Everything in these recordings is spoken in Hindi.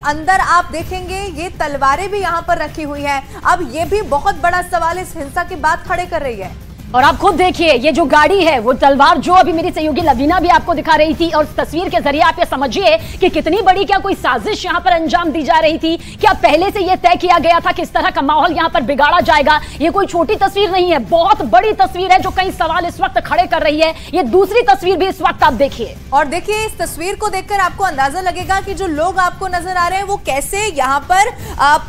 अंदर आप देखेंगे ये तलवारें भी यहाँ पर रखी हुई हैं। अब ये भी बहुत बड़ा सवाल इस हिंसा की बात खड़े कर रही है। और आप खुद देखिए ये जो गाड़ी है वो तलवार जो अभी मेरी सहयोगी लवीना भी आपको दिखा रही थी, और तस्वीर के जरिए आप ये समझिए कि कितनी बड़ी क्या कोई साजिश यहाँ पर अंजाम दी जा रही थी। क्या पहले से ये तय किया गया था कि इस तरह का माहौल यहाँ पर बिगाड़ा जाएगा? ये कोई छोटी तस्वीर नहीं है, बहुत बड़ी तस्वीर है जो कई सवाल इस वक्त खड़े कर रही है। ये दूसरी तस्वीर भी इस वक्त आप देखिए, और देखिए इस तस्वीर को देखकर आपको अंदाजा लगेगा कि जो लोग आपको नजर आ रहे हैं वो कैसे यहाँ पर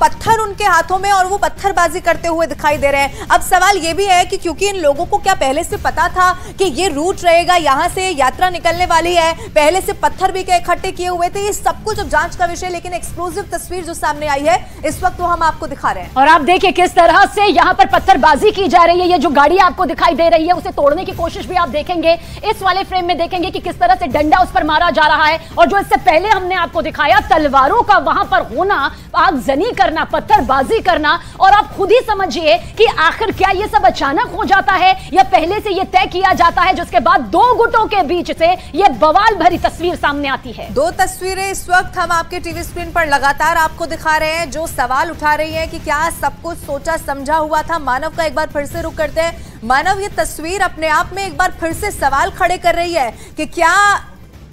पत्थर उनके हाथों में और वो पत्थरबाजी करते हुए दिखाई दे रहे हैं। अब सवाल ये भी है कि क्योंकि इन लोगों को क्या पहले से पता था कि ये रूट रहेगा, यहाँ से यात्रा निकलने वाली है, पहले से पत्थर भी इकट्ठे किए हुए थे, ये सब कुछ अब जांच का विषय। लेकिन एक्सप्लोसिव तस्वीर जो सामने आई है इस वक्त वो हम आपको दिखा रहे हैं। और आप देखिए किस तरह से यहाँ पर पत्थरबाजी की जा रही है। ये जो गाड़ी आपको दिखाई दे रही है उसे तोड़ने की कोशिश भी आप देखेंगे, इस वाले फ्रेम में देखेंगे कि किस तरह से डंडा उस पर मारा जा रहा है। और जो इससे पहले हमने आपको दिखाया तलवारों का वहां पर होना, आगजनी करना, पत्थरबाजी करना, और आप खुद ही समझिए कि आखिर क्या ये सब अचानक हो जाता है या पहले से ये तय किया जाता है, जिसके बाद दो गुटों के बीच से ये बवाल भरी तस्वीर सामने आती है। दो तस्वीरें इस वक्त हम आपके टीवी स्क्रीन पर लगातार आपको दिखा रहे हैं जो सवाल उठा रही है कि क्या सब कुछ सोचा समझा हुआ था। मानव का एक बार फिर से रुख करते हैं। मानव, ये तस्वीर अपने आप में एक बार फिर से सवाल खड़े कर रही है कि क्या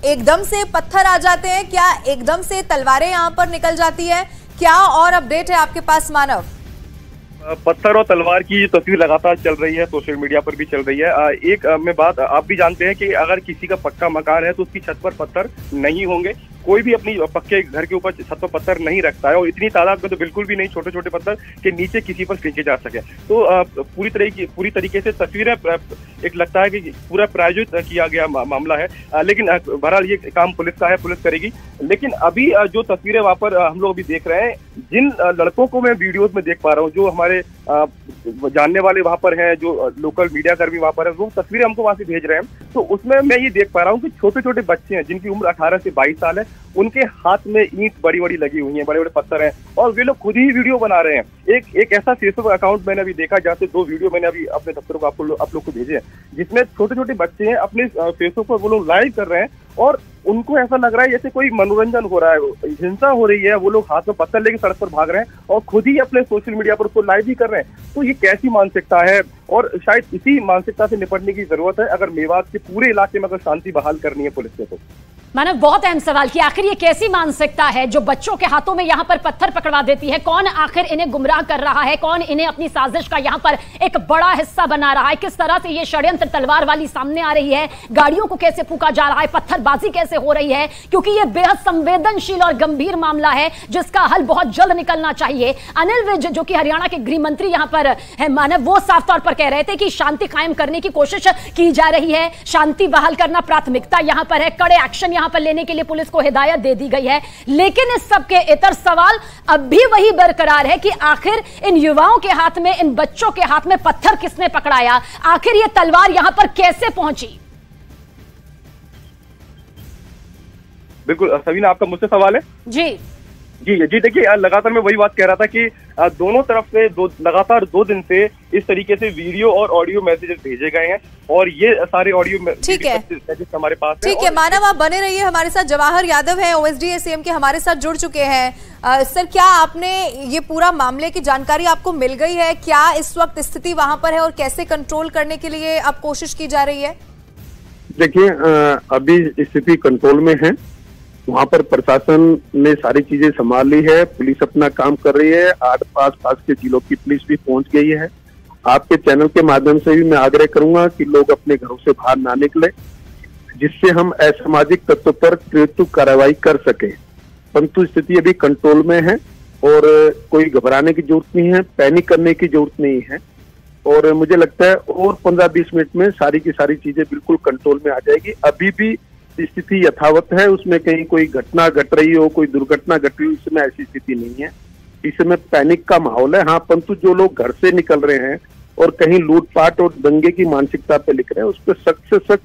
एकदम से पत्थर आ जाते हैं, क्या एकदम से तलवारें यहाँ पर निकल जाती है? क्या और अपडेट है आपके पास मानव? पत्थर और तलवार की तस्वीर लगातार चल रही है, सोशल मीडिया पर भी चल रही है। एक में बात आप भी जानते हैं कि अगर किसी का पक्का मकान है तो उसकी छत पर पत्थर नहीं होंगे। कोई भी अपनी पक्के घर के ऊपर छत पर पत्थर नहीं रखता है, और इतनी तादाद में तो बिल्कुल भी नहीं, छोटे छोटे पत्थर के नीचे किसी पर फेंके जा सके। तो पूरी तरीके से तस्वीरें एक लगता है कि पूरा प्रायोजित किया गया मामला है। लेकिन बहरहाल ये काम पुलिस का है, पुलिस करेगी। लेकिन अभी जो तस्वीरें वहाँ पर हम लोग अभी देख रहे हैं, जिन लड़कों को मैं वीडियोज में देख पा रहा हूँ, जो हमारे जानने वाले वहाँ पर हैं, जो लोकल मीडिया कर्मी वहाँ पर है, वो तस्वीरें हमको वहाँ से भेज रहे हैं। तो उसमें मैं ये देख पा रहा हूँ कि छोटे छोटे बच्चे हैं जिनकी उम्र 18 से 22 साल है, उनके हाथ में ईंट बड़ी बड़ी लगी हुई है, बड़े बड़े पत्थर हैं, और वे लोग खुद ही वीडियो बना रहे हैं। एक ऐसा फेसबुक अकाउंट मैंने अभी देखा जहाँ से 2 वीडियो मैंने अभी अपने दफ्तरों को आप लोग को भेजे हैं, जिसमें छोटे छोटे बच्चे हैं अपने फेसबुक पर वो लोग लाइव कर रहे हैं, और उनको ऐसा लग रहा है जैसे कोई मनोरंजन हो रहा है, हिंसा हो रही है। वो लोग हाथ में पत्थर लेके सड़क पर भाग रहे हैं और खुद ही अपने सोशल मीडिया पर उसको लाइव भी कर रहे हैं। तो ये कैसी मानसिकता है, और शायद इसी मानसिकता से निपटने की जरूरत है अगर मेवात के पूरे इलाके में अगर शांति बहाल करनी है पुलिस को। मानव, बहुत अहम सवाल कि आखिर ये कैसी मानसिकता है जो बच्चों के हाथों में यहाँ पर पत्थर पकड़वा देती है? कौन आखिर इन्हें गुमराह कर रहा है? कौन इन्हें अपनी साजिश का यहाँ पर एक बड़ा हिस्सा बना रहा है? किस तरह से ये षड्यंत्र तलवार वाली सामने आ रही है? गाड़ियों को कैसे फूंका जा रहा है? पत्थरबाजी कैसे हो रही है? क्योंकि ये बेहद संवेदनशील और गंभीर मामला है जिसका हल बहुत जल्द निकलना चाहिए। अनिल विज जो कि हरियाणा के गृह मंत्री यहाँ पर है मानव, वो साफ तौर पर कह रहे थे कि शांति कायम करने की कोशिश की जा रही है, शांति बहाल करना प्राथमिकता यहाँ पर है, कड़े एक्शन यहाँ पर लेने के लिए पुलिस को हिदायत दे दी गई है। लेकिन इस सब के इतर सवाल अब भी वही बरकरार है कि आखिर इन युवाओं के हाथ में, इन बच्चों के हाथ में पत्थर किसने पकड़ाया? आखिर ये तलवार यहां पर कैसे पहुंची? बिल्कुल सवीना, आपका मुझसे सवाल है? जी जी देखिए, लगातार मैं वही बात कह रहा था कि दोनों तरफ से लगातार 2 दिन से इस तरीके से वीडियो और ऑडियो मैसेजेस भेजे गए हैं, और ये सारे ऑडियो मैसेजेस हमारे पास है। ठीक है मानव, आप बने रहिए हमारे साथ। जवाहर यादव है OSDA के हमारे साथ जुड़ चुके हैं। सर, क्या आपने ये पूरा मामले की जानकारी आपको मिल गई है? क्या इस वक्त स्थिति वहां पर है और कैसे कंट्रोल करने के लिए अब कोशिश की जा रही है? देखिए, अभी स्थिति कंट्रोल में है। वहाँ पर प्रशासन ने सारी चीजें संभाल ली है, पुलिस अपना काम कर रही है, पास के जिलों की पुलिस भी पहुंच गई है। आपके चैनल के माध्यम से भी मैं आग्रह करूंगा कि लोग अपने घरों से बाहर ना निकले, जिससे हम असामाजिक तत्वों पर कृत्य कार्रवाई कर सके। परंतु स्थिति अभी कंट्रोल में है और कोई घबराने की जरूरत नहीं है, पैनिक करने की जरूरत नहीं है। और मुझे लगता है और 15-20 मिनट में सारी की सारी चीजें बिल्कुल कंट्रोल में आ जाएगी। अभी भी स्थिति यथावत है, उसमें कहीं कोई घटना घट रही हो, कोई दुर्घटना घट रही हो, इस समय ऐसी स्थिति नहीं है। इस समय पैनिक का माहौल है। हाँ, परंतु जो लोग घर से निकल रहे हैं और कहीं लूटपाट और दंगे की मानसिकता पे लिख रहे हैं, उस पर सख्त से सख्त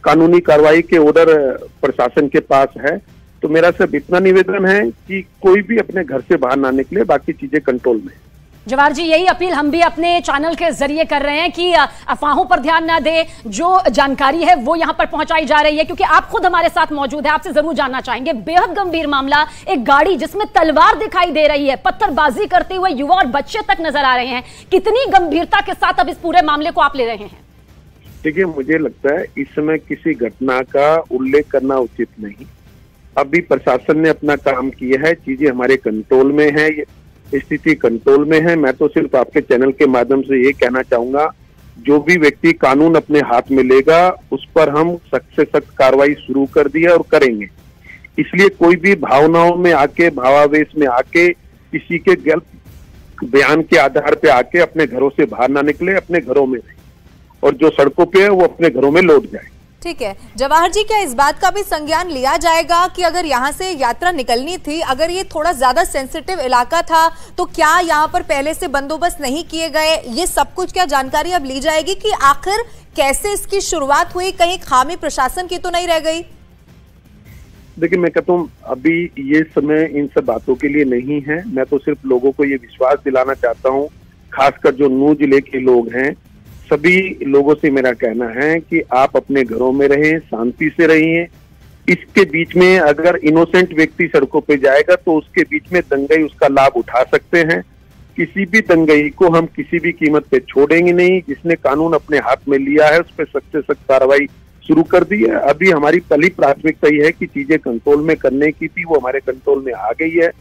कानूनी कार्रवाई के ऑर्डर प्रशासन के पास है। तो मेरा सिर्फ इतना निवेदन है कि कोई भी अपने घर से बाहर ना निकले, बाकी चीजें कंट्रोल में। जवाहर जी, यही अपील हम भी अपने चैनल के जरिए कर रहे हैं कि अफवाहों पर ध्यान ना दे, जो जानकारी है वो यहां पर पहुंचाई जा रही है, क्योंकि आप खुद हमारे साथ मौजूद है। आपसे जरूर जानना चाहेंगे, बेहद गंभीर मामला, एक गाड़ी जिसमें तलवार दिखाई दे रही है, पत्थरबाजी करते हुए युवा और बच्चे तक नजर आ रहे हैं। कितनी गंभीरता के साथ अब इस पूरे मामले को आप ले रहे हैं? देखिए, मुझे लगता है इस समय किसी घटना का उल्लेख करना उचित नहीं। अभी प्रशासन ने अपना काम किया है, चीजें हमारे कंट्रोल में है, स्थिति कंट्रोल में है। मैं तो सिर्फ आपके चैनल के माध्यम से ये कहना चाहूंगा, जो भी व्यक्ति कानून अपने हाथ में लेगा उस पर हम सख्त से सख्त कार्रवाई शुरू कर दी है और करेंगे। इसलिए कोई भी भावनाओं में आके, भावावेश में आके, किसी के गलत बयान के आधार पे आके अपने घरों से बाहर ना निकले, अपने घरों में रहे, और जो सड़कों पे है वो अपने घरों में लौट जाए। ठीक है जवाहर जी, क्या इस बात का भी संज्ञान लिया जाएगा कि अगर यहाँ से यात्रा निकलनी थी, अगर ये थोड़ा ज्यादा सेंसिटिव इलाका था, तो क्या यहाँ पर पहले से बंदोबस्त नहीं किए गए? ये सब कुछ क्या जानकारी अब ली जाएगी कि आखिर कैसे इसकी शुरुआत हुई? कहीं खामी प्रशासन की तो नहीं रह गई? देखिए, मैं कहता हूँ अभी ये समय इन सब बातों के लिए नहीं है। मैं तो सिर्फ लोगों को ये विश्वास दिलाना चाहता हूँ, खासकर जो नून जिले के लोग हैं, सभी लोगों से मेरा कहना है कि आप अपने घरों में रहें, शांति से रहिए। इसके बीच में अगर इनोसेंट व्यक्ति सड़कों पे जाएगा तो उसके बीच में दंगई उसका लाभ उठा सकते हैं। किसी भी दंगई को हम किसी भी कीमत पे छोड़ेंगे नहीं। जिसने कानून अपने हाथ में लिया है उस पर सख्त से सख्त कार्रवाई शुरू कर दी है। अभी हमारी पहली प्राथमिकता ये है कि चीजें कंट्रोल में करने की थी, वो हमारे कंट्रोल में आ गई है।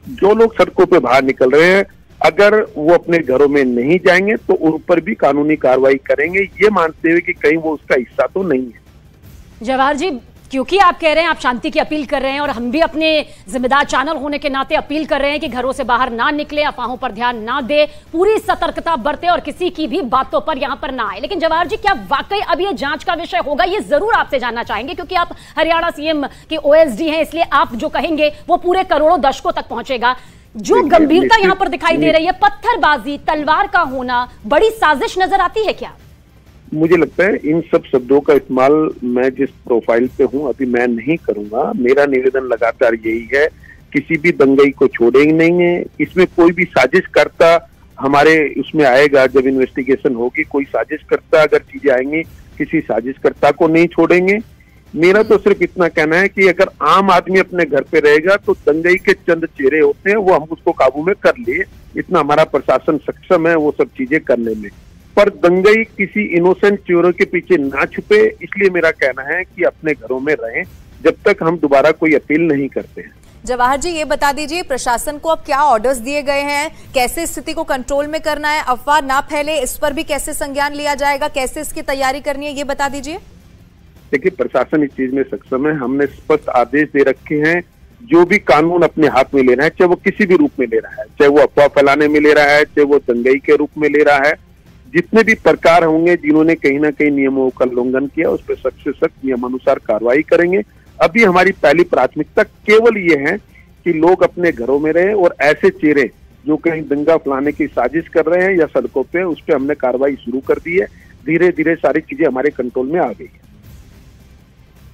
जो लोग सड़कों पे बाहर निकल रहे हैं, अगर वो अपने घरों में नहीं जाएंगे तो उन पर भी कानूनी कार्रवाई करेंगे, ये मानते हुए कि कहीं वो उसका हिस्सा तो नहीं है। जवाहर जी, क्योंकि आप कह रहे हैं, आप शांति की अपील कर रहे हैं, और हम भी अपने जिम्मेदार चैनल होने के नाते अपील कर रहे हैं कि घरों से बाहर ना निकले, अफवाहों पर ध्यान ना दे, पूरी सतर्कता बरते और किसी की भी बातों पर यहां पर ना आए। लेकिन जवाहर जी, क्या वाकई अब ये जांच का विषय होगा? ये जरूर आपसे जानना चाहेंगे, क्योंकि आप हरियाणा सीएम के ओएसडी हैं, इसलिए आप जो कहेंगे वो पूरे करोड़ों दर्शकों तक पहुंचेगा। जो गंभीरता यहां पर दिखाई दे रही है, पत्थरबाजी, तलवार का होना, बड़ी साजिश नजर आती है क्या? मुझे लगता है इन सब शब्दों का इस्तेमाल मैं जिस प्रोफाइल पे हूं अभी मैं नहीं करूंगा। मेरा निवेदन लगातार यही है, किसी भी दंगई को छोड़ेंगे नहीं है। इसमें कोई भी साजिश करता हमारे उसमें आएगा, जब इन्वेस्टिगेशन होगी, कोई साजिश करता अगर चीजें आएंगी, किसी साजिशकर्ता को नहीं छोड़ेंगे। मेरा तो सिर्फ इतना कहना है कि अगर आम आदमी अपने घर पे रहेगा तो दंगई के चंद चेहरे होते हैं, वो हम उसको काबू में कर लिए। इतना हमारा प्रशासन सक्षम है वो सब चीजें करने में, पर दंगई किसी इनोसेंट चोरों के पीछे ना छुपे। इसलिए मेरा कहना है कि अपने घरों में रहें जब तक हम दोबारा कोई अपील नहीं करते हैं। जवाहर जी, ये बता दीजिए, प्रशासन को अब क्या ऑर्डर्स दिए गए हैं? कैसे स्थिति को कंट्रोल में करना है, अफवाह ना फैले, इस पर भी कैसे संज्ञान लिया जाएगा? कैसे इसकी तैयारी करनी है, ये बता दीजिए। देखिए, प्रशासन इस चीज में सक्षम है। हमने स्पष्ट आदेश दे रखे हैं, जो भी कानून अपने हाथ में ले रहा है, चाहे वो किसी भी रूप में ले रहा है, चाहे वो अफवाह फैलाने में ले रहा है, चाहे वो दंगई के रूप में ले रहा है, जितने भी प्रकार होंगे जिन्होंने कहीं ना कहीं नियमों का उल्लंघन किया, उस पर सख्त से सख्त नियमानुसार कार्रवाई करेंगे। अभी हमारी पहली प्राथमिकता केवल ये है कि लोग अपने घरों में रहे, और ऐसे चेहरे जो कहीं दंगा फैलाने की साजिश कर रहे हैं या सड़कों पे, उस पर हमने कार्रवाई शुरू कर दी है। धीरे धीरे सारी चीजें हमारे कंट्रोल में आ गई है।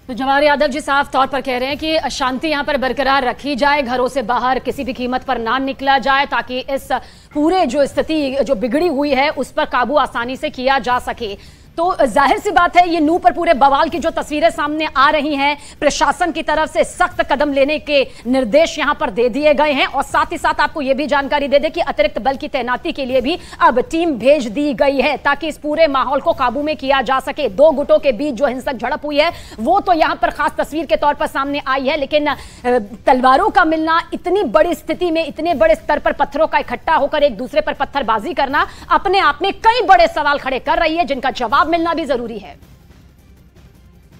तो जवाहर यादव जी साफ तौर पर कह रहे हैं कि शांति यहां पर बरकरार रखी जाए, घरों से बाहर किसी भी कीमत पर ना निकला जाए, ताकि इस पूरे जो स्थिति जो बिगड़ी हुई है उस पर काबू आसानी से किया जा सके। तो जाहिर सी बात है, ये नूह पर पूरे बवाल की जो तस्वीरें सामने आ रही हैं, प्रशासन की तरफ से सख्त कदम लेने के निर्देश यहां पर दे दिए गए हैं, और साथ ही साथ आपको यह भी जानकारी दे दें कि अतिरिक्त बल की तैनाती के लिए भी अब टीम भेज दी गई है, ताकि इस पूरे माहौल को काबू में किया जा सके। दो गुटों के बीच जो हिंसक झड़प हुई है वो तो यहां पर खास तस्वीर के तौर पर सामने आई है, लेकिन तलवारों का मिलना, इतनी बड़ी स्थिति में इतने बड़े स्तर पर पत्थरों का इकट्ठा होकर एक दूसरे पर पत्थरबाजी करना अपने आप में कई बड़े सवाल खड़े कर रही है, जिनका जवाब मिलना भी जरूरी है।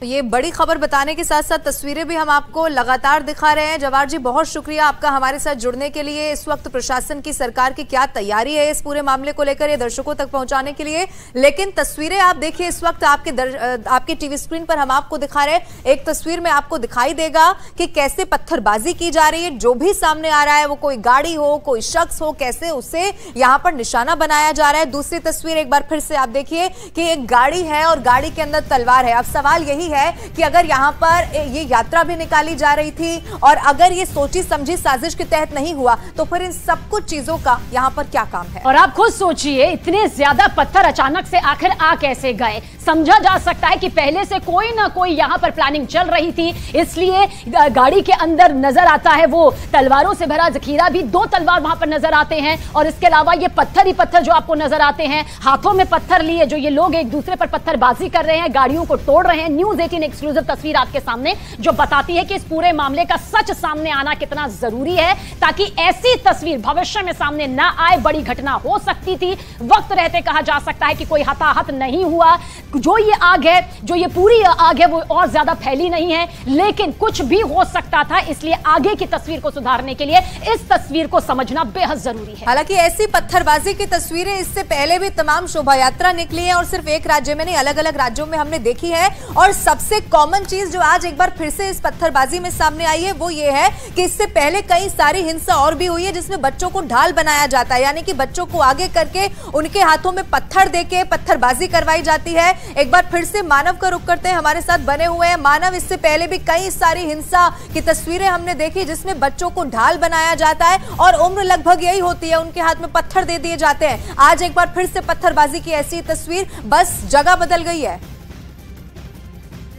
ये बड़ी खबर बताने के साथ साथ तस्वीरें भी हम आपको लगातार दिखा रहे हैं। जवाहर जी, बहुत शुक्रिया आपका हमारे साथ जुड़ने के लिए। इस वक्त प्रशासन की, सरकार की क्या तैयारी है इस पूरे मामले को लेकर, ये दर्शकों तक पहुंचाने के लिए। लेकिन तस्वीरें आप देखिए, इस वक्त आपके टीवी स्क्रीन पर हम आपको दिखा रहे हैं। एक तस्वीर में आपको दिखाई देगा कि कैसे पत्थरबाजी की जा रही है। जो भी सामने आ रहा है, वो कोई गाड़ी हो, कोई शख्स हो, कैसे उसे यहाँ पर निशाना बनाया जा रहा है। दूसरी तस्वीर एक बार फिर से आप देखिए कि एक गाड़ी है और गाड़ी के अंदर तलवार है। अब सवाल यही है कि अगर यहाँ पर ये यात्रा भी निकाली जा रही थी और अगर ये सोची समझी साजिश के तहत नहीं हुआ तो फिर इन सब कुछ चीजों का यहाँ पर क्या काम है? और आप खुद सोचिए, इतने ज्यादा पत्थर अचानक से आखिर आ कैसे गए? समझा जा सकता है कि पहले से कोई ना कोई यहाँ पर प्लानिंग चल रही थी, इसलिए गाड़ी के अंदर नजर आता है वो तलवारों से भरा जखीरा भी, 2 तलवार वहां पर नजर आते हैं और इसके अलावा ये पत्थर ही पत्थर जो आपको नजर आते हैं, हाथों में पत्थर लिए जो ये लोग एक दूसरे पर पत्थरबाजी कर रहे हैं, गाड़ियों को तोड़ रहे हैं। न्यूज़ 18 एक्सक्लूसिव तस्वीर आपके सामने जो बताती है कि इस पूरे मामले का सच सामने आना कितना जरूरी है ताकि ऐसी तस्वीर भविष्य में सामने ना आए। बड़ी घटना हो सकती थी, वक्त रहते कहा जा सकता है कि कोई हताहत नहीं हुआ। जो ये आग है, जो ये पूरी आग है, वो और ज्यादा फैली नहीं है, लेकिन कुछ भी हो सकता था। इसलिए आगे की तस्वीर को सुधारने के लिए इस तस्वीर को समझना बेहद जरूरी है। हालांकि ऐसी पत्थरबाजी की तस्वीरें इससे पहले भी तमाम शोभा यात्रा निकली है और सिर्फ एक राज्य में नहीं, अलग अलग राज्यों में हमने देखी है। और सबसे कॉमन चीज जो आज एक बार फिर से इस पत्थरबाजी में सामने आई है वो ये है कि इससे पहले कई सारी हिंसा और भी हुई है जिसमें बच्चों को ढाल बनाया जाता है, यानी कि बच्चों को आगे करके उनके हाथों में पत्थर देके पत्थरबाजी करवाई जाती है। एक बार फिर से मानव का रुख करते हैं, हमारे साथ बने हुए हैं मानव। इससे पहले भी कई सारी हिंसा की तस्वीरें हमने देखी जिसमें बच्चों को ढाल बनाया जाता है और उम्र लगभग यही होती है, उनके हाथ में पत्थर दे दिए जाते हैं। आज एक बार फिर से पत्थरबाजी की ऐसी तस्वीर, बस जगह बदल गई है।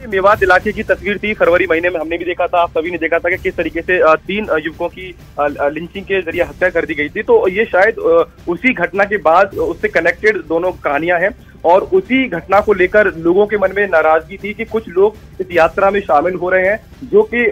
मेवात इलाके की तस्वीर थी, फरवरी महीने में हमने भी देखा था, आप सभी ने देखा था कि किस तरीके से 3 युवकों की लिंचिंग के जरिए हत्या कर दी गई थी। तो ये शायद उसी घटना के बाद उससे कनेक्टेड दोनों कहानियां हैं और उसी घटना को लेकर लोगों के मन में नाराजगी थी कि कुछ लोग इस यात्रा में शामिल हो रहे हैं जो कि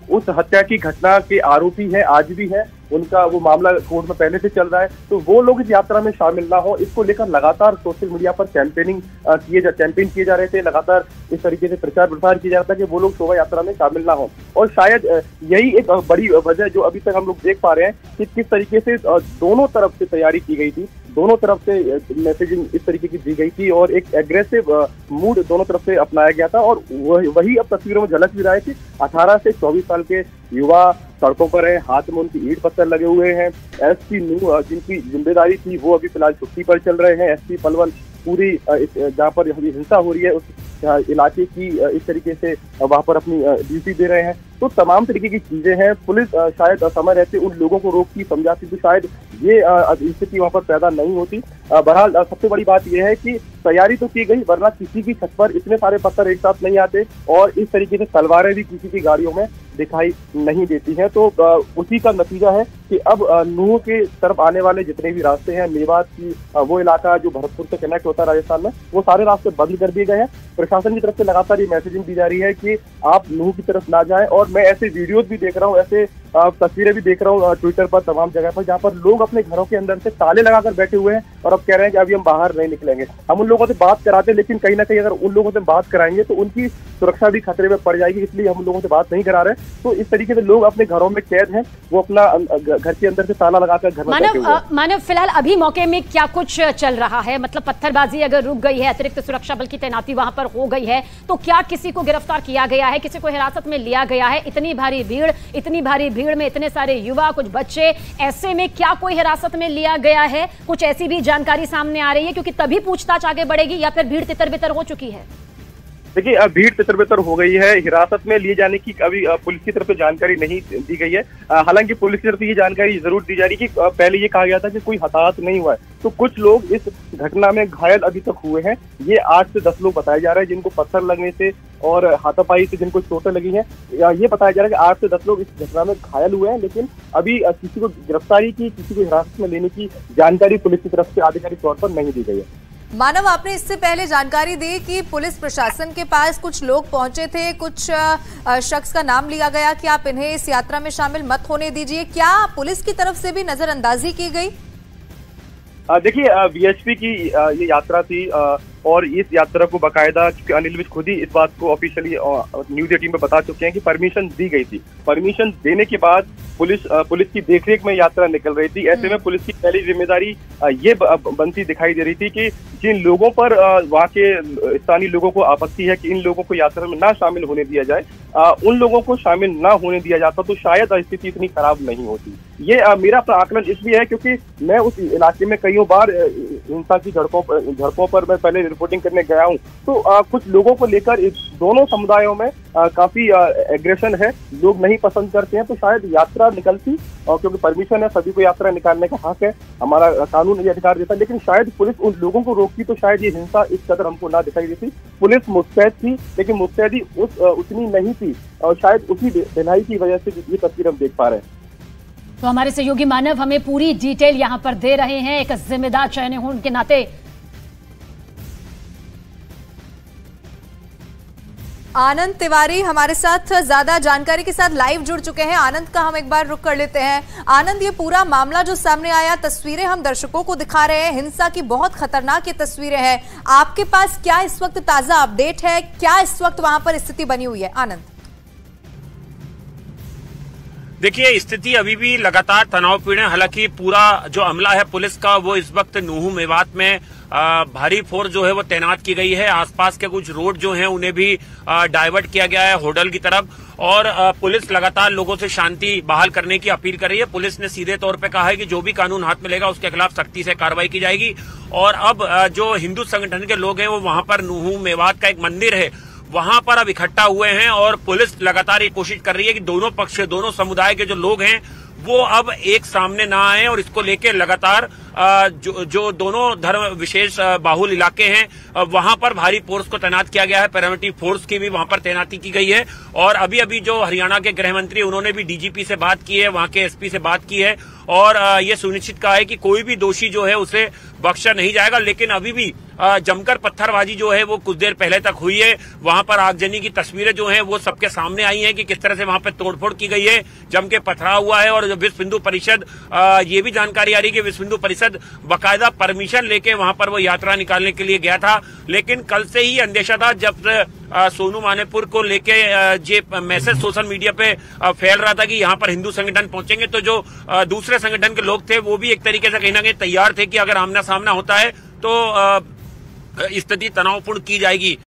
उस हत्या की घटना के आरोपी हैं, आज भी हैं, उनका वो मामला कोर्ट में पहले से चल रहा है। तो वो लोग इस यात्रा में शामिल ना हो, इसको लेकर लगातार सोशल मीडिया पर कैंपेन किए जा रहे थे, लगातार इस तरीके से प्रचार प्रसार किया जा रहा था कि वो लोग शोभा यात्रा में शामिल ना हो। और शायद यही एक बड़ी वजह जो अभी तक हम लोग देख पा रहे हैं कि किस तरीके से दोनों तरफ से तैयारी की गई थी, दोनों तरफ से मैसेजिंग इस तरीके की दी गई थी और एक एग्रेसिव मूड दोनों तरफ से अपनाया गया था। और वही अब तस्वीरों में झलक भी रहा है कि 18 से 24 साल के युवा सड़कों पर है, हाथ में उनकी ईंट पत्थर लगे हुए हैं। एसपी नूह जिनकी जिम्मेदारी थी वो अभी फिलहाल छुट्टी पर चल रहे हैं। एसपी पलवल पूरी जहाँ पर हिंसा हो रही है उस इलाके की इस तरीके से वहां पर अपनी ड्यूटी दे रहे हैं। तो तमाम तरीके की चीजें हैं। पुलिस शायद समय रहते उन लोगों को रोकती, समझाती तो शायद ये स्थिति वहां पर पैदा नहीं होती। बहरहाल सबसे बड़ी बात यह है कि तैयारी तो की गई, वरना किसी की छत पर इतने सारे पत्थर एक साथ नहीं आते और इस तरीके से तलवारें भी किसी की गाड़ियों में दिखाई नहीं देती हैं। तो उसी का नतीजा है कि अब नूह के तरफ आने वाले जितने भी रास्ते हैं, मेवात की वो इलाका जो भरतपुर से कनेक्ट होता है राजस्थान में, वो सारे रास्ते बंद कर दिए गए हैं। प्रशासन की तरफ से लगातार ये मैसेजिंग दी जा रही है कि आप नूह की तरफ ना जाएं। और मैं ऐसे वीडियोज भी देख रहा हूँ, ऐसे तस्वीरें भी देख रहा हूँ ट्विटर पर, तमाम जगह पर, जहाँ पर लोग अपने घरों के अंदर से ताले लगाकर बैठे हुए हैं और अब कह रहे हैं कि अभी हम बाहर नहीं निकलेंगे। हम उन लोगों से बात कराते, लेकिन कहीं ना कहीं अगर उन लोगों से बात कराएंगे तो उनकी सुरक्षा भी खतरे में पड़ जाएगी, इसलिए हम उन लोगों से बात नहीं करा रहे। तो इस तरीके से लोग अपने घरों में कैद हैं, वो अपना घर के अंदर से ताला लगाकर घर में बैठे हुए हैं। मानव, फिलहाल अभी मौके में क्या कुछ चल रहा है? मतलब पत्थरबाजी अगर रुक गई है, अतिरिक्त सुरक्षा बल की तैनाती वहां पर हो गई है, तो क्या किसी को गिरफ्तार किया गया है, किसी को हिरासत में लिया गया है? इतनी भारी भीड़ में इतने सारे युवा, कुछ बच्चे, ऐसे में क्या कोई हिरासत में लिया गया है? कुछ ऐसी भी जानकारी सामने आ रही है, क्योंकि तभी पूछताछ आगे बढ़ेगी, या फिर भीड़ तितर बितर हो चुकी है? देखिए, भीड़ तितर बितर हो गई है। हिरासत में लिए जाने की अभी पुलिस की तरफ से जानकारी नहीं दी गई है। हालांकि पुलिस की तरफ से ये जानकारी जरूर दी जा रही है कि पहले ये कहा गया था कि कोई हताहत नहीं हुआ है। तो कुछ लोग इस घटना में घायल अभी तक हुए हैं। ये 8 से 10 लोग बताए जा रहे हैं जिनको पत्थर लगने से और हाथापाई से जिनको चोटें लगी हैं। ये बताया जा रहा है कि 8 से 10 लोग इस घटना में घायल हुए हैं, लेकिन अभी किसी को गिरफ्तारी की, किसी को हिरासत में लेने की जानकारी पुलिस की तरफ से आधिकारिक तौर पर नहीं दी गई है। मानव, आपने इससे पहले जानकारी दी कि पुलिस प्रशासन के पास कुछ लोग पहुंचे थे, कुछ शख्स का नाम लिया गया कि आप इन्हें इस यात्रा में शामिल मत होने दीजिए। क्या पुलिस की तरफ से भी नजरअंदाजी की गई? देखिए, वीएचपी की ये यात्रा थी और इस यात्रा को बाकायदा, क्योंकि अनिल विज खुद ही इस बात को ऑफिशियली न्यूज़ 18 में बता चुके हैं कि परमिशन दी गई थी। परमिशन देने के बाद पुलिस की देखरेख में यात्रा निकल रही थी। ऐसे में पुलिस की पहली जिम्मेदारी ये बनती दिखाई दे रही थी कि जिन लोगों पर वहाँ के स्थानीय लोगों को आपत्ति है कि इन लोगों को यात्रा में ना शामिल होने दिया जाए, उन लोगों को शामिल ना होने दिया जाता तो शायद स्थिति इतनी खराब नहीं होती। ये मेरा अपना आकलन इसलिए है क्योंकि मैं उस इलाके में कई बार हिंसा की झड़पों पर मैं पहले रिपोर्टिंग करने गया हूँ, तो कुछ लोगों को लेकर दोनों समुदायों में काफी एग्रेशन है, लोग नहीं पसंद करते हैं। तो शायद यात्रा निकलती, और क्योंकि परमिशन है, सभी को यात्रा निकालने का हक है, हमारा कानून ये अधिकार देता है, लेकिन शायद पुलिस उन लोगों को रोकती तो शायद ये हिंसा इस कदर हमको ना दिखाई देती। पुलिस मुस्तैद थी, लेकिन मुस्तैदी उतनी नहीं थी, और शायद उसी ढिलाई की वजह से ये तस्वीर हम देख पा रहे हैं। तो हमारे सहयोगी मानव हमें पूरी डिटेल यहां पर दे रहे हैं एक जिम्मेदार चयन होने के नाते। आनंद तिवारी हमारे साथ ज्यादा जानकारी के साथ लाइव जुड़ चुके हैं। आनंद का हम एक बार रुख कर लेते हैं। आनंद, ये पूरा मामला जो सामने आया, तस्वीरें हम दर्शकों को दिखा रहे हैं, हिंसा की बहुत खतरनाक ये तस्वीरें हैं। आपके पास क्या इस वक्त ताजा अपडेट है, क्या इस वक्त वहां पर स्थिति बनी हुई है? आनंद, देखिए, स्थिति अभी भी लगातार तनावपूर्ण है। हालांकि पूरा जो अमला है पुलिस का, वो इस वक्त नुहू मेवात में भारी फोर्स जो है वो तैनात की गई है। आसपास के कुछ रोड जो हैं उन्हें भी डाइवर्ट किया गया है होडल की तरफ, और पुलिस लगातार लोगों से शांति बहाल करने की अपील कर रही है। पुलिस ने सीधे तौर पे कहा है कि जो भी कानून हाथ में लेगा उसके खिलाफ सख्ती से कार्रवाई की जाएगी। और अब जो हिंदू संगठन के लोग हैं वो वहां पर नुहू मेवात का एक मंदिर है, वहां पर अब इकट्ठा हुए हैं, और पुलिस लगातार ये कोशिश कर रही है कि दोनों पक्ष, दोनों समुदाय के जो लोग हैं वो अब एक सामने ना आए, और इसको लेकर लगातार जो दोनों धर्म विशेष बाहुल इलाके हैं वहां पर भारी फोर्स को तैनात किया गया है। पैरामिलिट्री फोर्स की भी वहां पर तैनाती की गई है। और अभी जो हरियाणा के गृह मंत्री, उन्होंने भी डीजीपी से बात की है, वहां के एसपी से बात की है, और ये सुनिश्चित कहा है कि कोई भी दोषी जो है उसे बख्शा नहीं जाएगा। लेकिन अभी भी जमकर पत्थरबाजी जो है वो कुछ देर पहले तक हुई है। वहां पर आगजनी की तस्वीरें जो हैं वो सबके सामने आई हैं कि किस तरह से वहां पर तोड़फोड़ की गई है, जम के पथराव हुआ है। और विश्व हिंदू परिषद, ये भी जानकारी आ रही है कि विश्व हिंदू परिषद बाकायदा परमिशन लेके वहां पर वो यात्रा निकालने के लिए गया था। लेकिन कल से ही अंदेशा था, जब सोनू मानेपुर को लेके ये मैसेज सोशल मीडिया पे फैल रहा था कि यहाँ पर हिंदू संगठन पहुंचेंगे, तो जो दूसरे संगठन के लोग थे वो भी एक तरीके से कहीं ना कहीं तैयार थे कि अगर आमना सामना होता है तो स्थिति तनावपूर्ण की जाएगी।